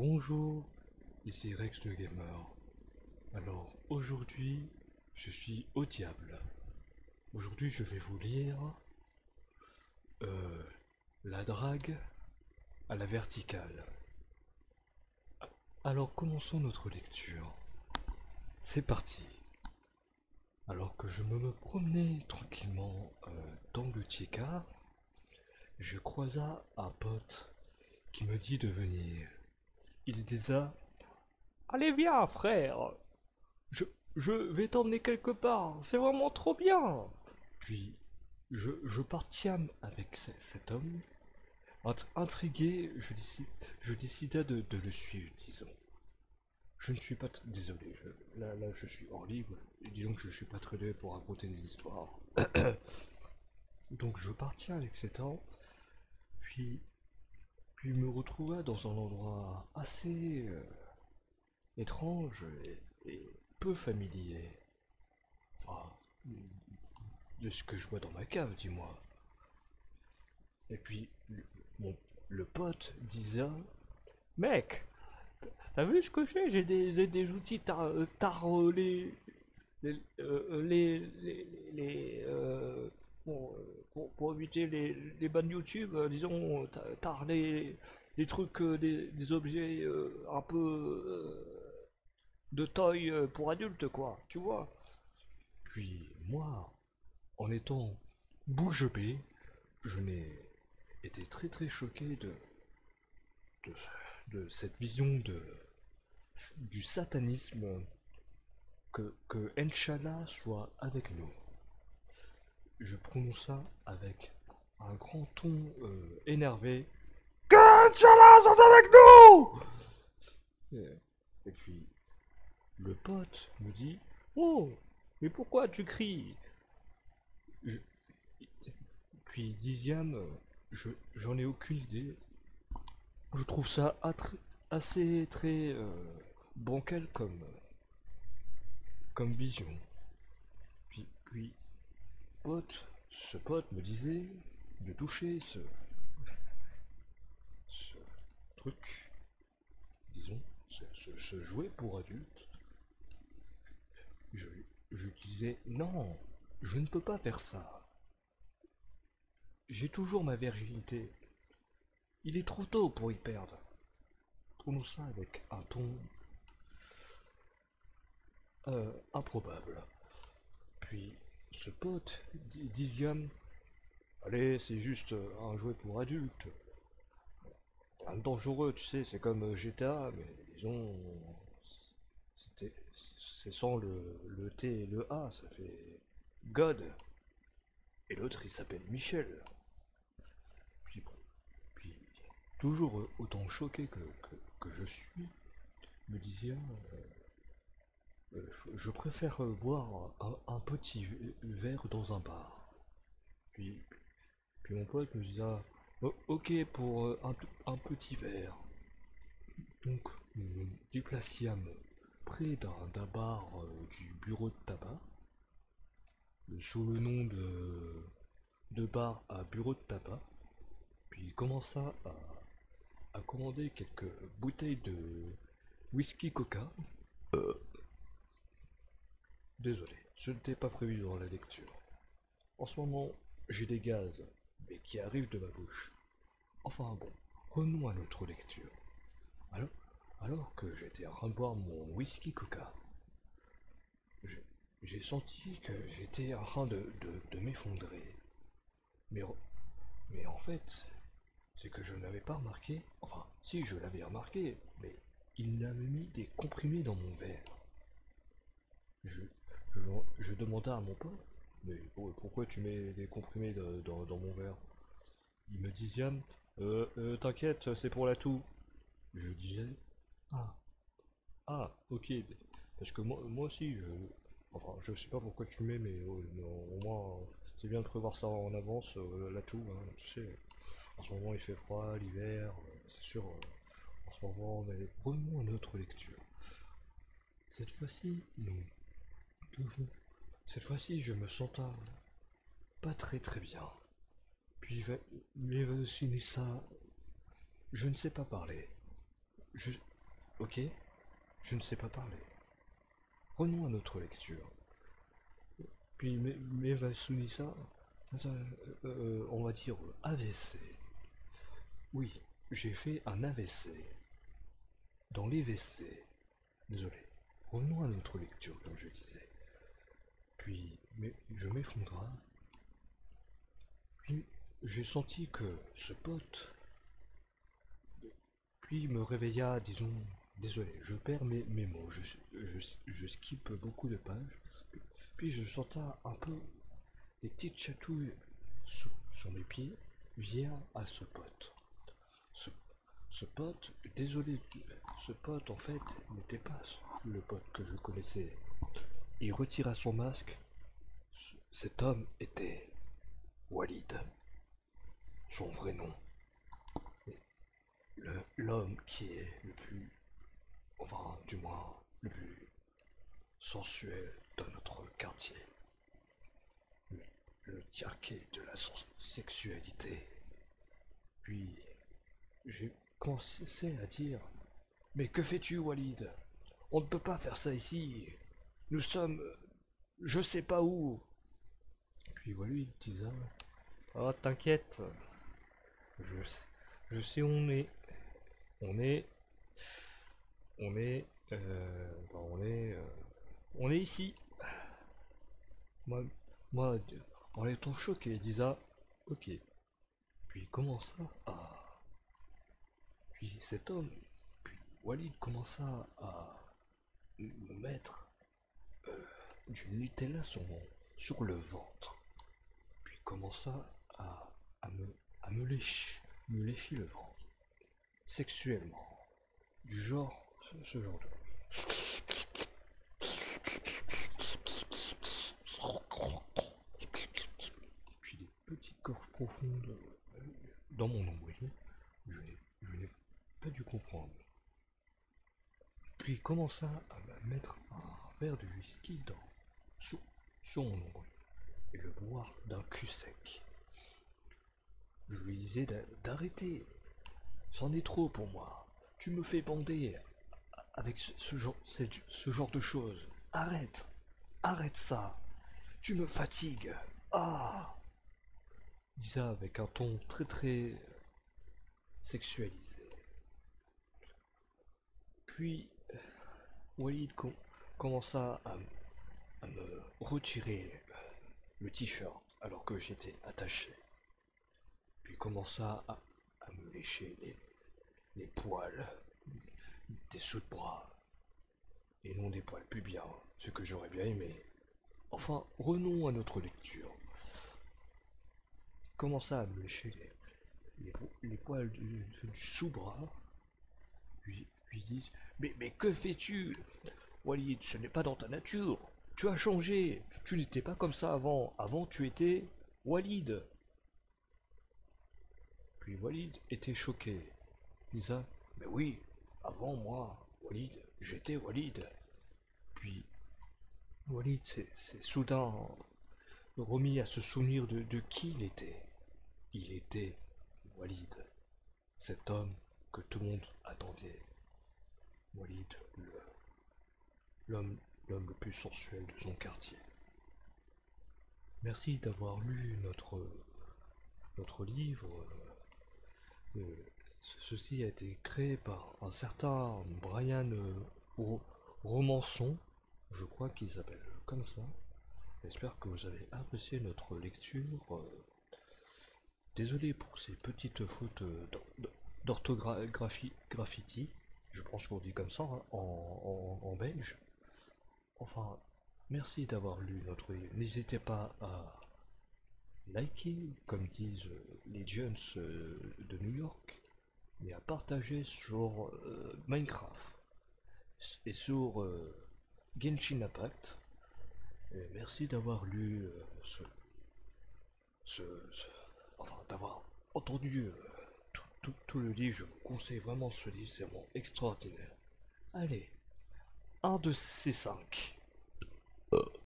Bonjour, ici Rex le Gamer. Alors aujourd'hui, je suis au diable. Aujourd'hui, je vais vous lire euh, La drague à la verticale. Alors commençons notre lecture. C'est parti. Alors que je me promenais tranquillement dans le Tcheka, je croisa un pote qui me dit de venir. Il disait: allez viens frère, Je, je vais t'emmener quelque part, c'est vraiment trop bien. Puis je partis avec cet homme. Intrigué, je décida de le suivre, disons. Je ne suis pas désolé, là je suis hors libre, et disons que je ne suis pas très doué pour raconter des histoires. Donc je partis avec cet homme, puis, puis me retrouva dans un endroit assez étrange et peu familier. Enfin, de ce que je vois dans ma cave, dis-moi. Et puis, mon, le pote disait: mec, t'as vu ce que j'ai? J'ai des outils bon, pour éviter les bans YouTube, disons, les trucs, des objets un peu de taille pour adultes, quoi, tu vois. Puis, moi, en étant bouche bée, je n'ai été très choqué de, de cette vision du satanisme, que Inch'Allah soit avec nous. Je prononce ça avec un grand ton énervé. Que Inch'Allah soit avec nous. Et puis le pote me dit: oh, mais pourquoi tu cries? Je- Puis dixième, j'en ai aucune idée. Je trouve ça assez très bancal comme vision. Puis ce pote me disait de toucher ce truc, disons, ce jouet pour adultes. Je, je disais: non, je ne peux pas faire ça. J'ai toujours ma virginité. Il est trop tôt pour y perdre. Tournons ça avec un ton improbable. Puis ce pote disait: allez, c'est juste un jouet pour adultes. Rien de dangereux, tu sais, c'est comme GTA, mais disons, c'est sans le T et le A, ça fait God. Et l'autre, il s'appelle Michel. Puis, puis toujours autant choqué que je suis, me disait: je préfère boire un petit verre dans un bar. Puis, puis mon pote me disait: oh, ok pour un petit verre. Donc nous nous déplacions près d'un bar du bureau de tabac, sous le nom de bar à bureau de tabac. Puis il commença à commander quelques bouteilles de whisky coca. Désolé, ce n'était pas prévu dans la lecture. En ce moment, j'ai des gaz, mais qui arrivent de ma bouche. Enfin bon, revenons à notre lecture. Alors, alors que j'étais en train de boire mon whisky coca, j'ai j'ai senti que j'étais en train de m'effondrer. Mais, mais en fait, c'est que je n'avais pas remarqué, enfin, si je l'avais remarqué, mais il avait mis des comprimés dans mon verre. Je, je, je demanda à mon pote: mais pourquoi tu mets des comprimés dans mon verre? Il me disait: t'inquiète, c'est pour la toux. Je disais: ah, ah, ok. Parce que moi aussi, enfin, je sais pas pourquoi tu mets, mais au moins, c'est bien de prévoir ça en avance, la toux, hein, tu sais. En ce moment, il fait froid, l'hiver, c'est sûr. En ce moment, mais revenons à notre lecture. Cette fois-ci, nous devons. Cette fois-ci, je me sentais pas très bien. Puis, mais ça, je ne sais pas parler. ok? Je ne sais pas parler. Prenons à notre lecture. Puis, mais Sunisa, on va dire AVC. Oui, j'ai fait un AVC. Dans les WC. Désolé. Revenons à notre lecture, comme je disais. Puis, mais je m'effondra. Puis, j'ai senti que ce pote, puis me réveilla, disons, désolé, je perds mes mots, je skippe beaucoup de pages, puis je sentais un peu des petites chatouilles sur mes pieds, via à ce pote. Ce, ce pote, désolé, ce pote en fait n'était pas le pote que je connaissais. Il retira son masque. Cet homme était Walid, son vrai nom. L'homme qui est le plus, enfin du moins le plus sensuel de notre quartier. Le, le tiaquet de la sexualité. Puis j'ai commencé à dire: mais que fais-tu, Walid? On ne peut pas faire ça ici. Nous sommes je sais pas où. Puis Walid disait: ah, t'inquiète, je, je sais où on est. On est. On est. Bah, on est ici. Moi, moi, en étant choqué, Lisa, ok. Puis il commença à. Puis cet homme, puis Walid commença à me mettre du Nutella sur le ventre. Puis il commença à, à, me, me lécher le ventre. Sexuellement. Du genre, ce genre de. Puis des petites gorges profondes dans mon nombril. Je n'ai pas dû comprendre. Puis il commença à me mettre un verre de whisky sur, sur mon nombril et le boire d'un cul sec. Je lui disais d'arrêter. C'en est trop pour moi. Tu me fais bander avec ce genre de choses. Arrête. Arrête ça. Tu me fatigues. Ah, dit ça avec un ton très très sexualisé. Puis Walid commença à me retirer le t-shirt alors que j'étais attaché. Puis commença à me lécher les poils des sous de bras et non des poils pubiens, ce que j'aurais bien aimé. Enfin, revenons à notre lecture. Commença à me lécher les poils du sous-bras. Lui disent: mais que fais-tu, Walid? Ce n'est pas dans ta nature. Tu as changé. Tu n'étais pas comme ça avant. Avant, tu étais Walid. Puis Walid était choqué. Lisa: mais oui, avant moi, Walid, j'étais Walid. Puis Walid s'est soudain remis à se souvenir de qui il était. Il était Walid, cet homme que tout le monde attendait. Walid, l'homme le plus sensuel de son quartier. Merci d'avoir lu notre livre. Ceci a été créé par un certain Brian Romançon, je crois qu'il s'appelle comme ça. J'espère que vous avez apprécié notre lecture. Désolé pour ces petites fautes d'orthographie, graffiti. Je pense qu'on dit comme ça hein, en belge. Enfin, merci d'avoir lu notre livre. N'hésitez pas à liker, comme disent les jeunes de New York, et à partager sur Minecraft et sur Genshin Impact. Et merci d'avoir lu ce, enfin d'avoir entendu tout le livre. Je vous conseille vraiment ce livre, c'est vraiment extraordinaire. Allez, un de ces cinq.